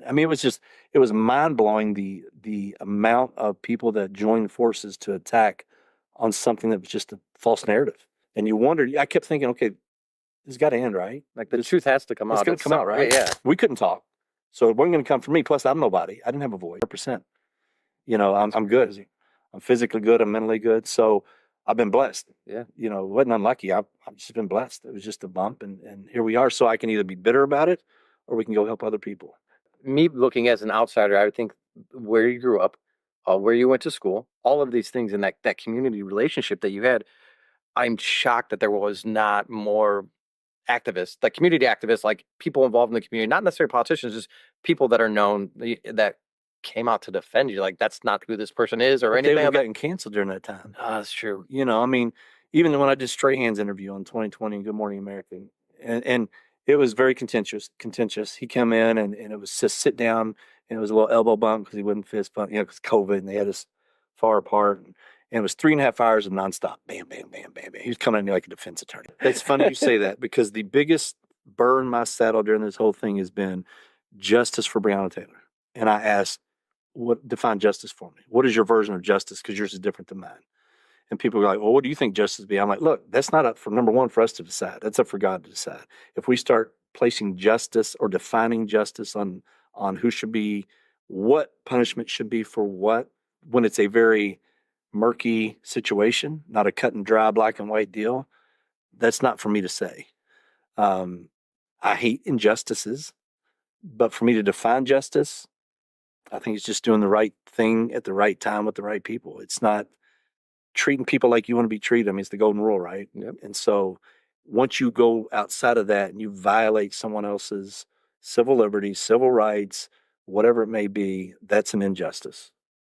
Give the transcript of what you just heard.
I mean, it was mind blowing the amount of people that joined forces to attack on something that was just a false narrative. And you wondered, I kept thinking, okay, this got to end, right? Like the truth has to come It's out. going to come out, right? Yeah. We couldn't talk. So it wasn't going to come from me. Plus, I'm nobody. I didn't have a voice. 100%. I'm good. I'm physically good. I'm mentally good. So I've been blessed. Yeah. It wasn't unlucky. I've just been blessed. It was just a bump, and here we are. So I can either be bitter about it, or we can go help other people. Me looking as an outsider, I would think where you grew up, where you went to school, all of these things, and that community relationship that you had. I'm shocked that there was not more activists, like community activists, like people involved in the community, not necessarily politicians, just people that are known that came out to defend you. Like that's not who this person is or But they anything. were getting canceled during that time. That's true. I mean, even when I did Strahan's interview on 2020 Good Morning America, and it was very contentious. He came in and it was just sit down, and it was a little elbow bump because he wouldn't fist bump, because COVID, and they had us far apart. And it was 3.5 hours of nonstop. Bam, bam, bam, bam, bam. He was coming in like a defense attorney. It's funny you say that, because the biggest burr in my saddle during this whole thing has been justice for Breonna Taylor. And I asked, define justice for me. What is your version of justice? Because yours is different than mine. And people are like, well, what do you think justice be? I'm like, look, that's not up for, number one, for us to decide. That's up for God to decide. If we start placing justice or defining justice on who should be, what punishment should be for what, when it's a very murky situation, not a cut and dry black and white deal, that's not for me to say. I hate injustices, but for me to define justice, I think it's just doing the right thing at the right time with the right people. It's not treating people like you want to be treated. I mean, it's the golden rule, right? Yep. And so once you go outside of that and you violate someone else's civil liberties, civil rights, whatever it may be, that's an injustice.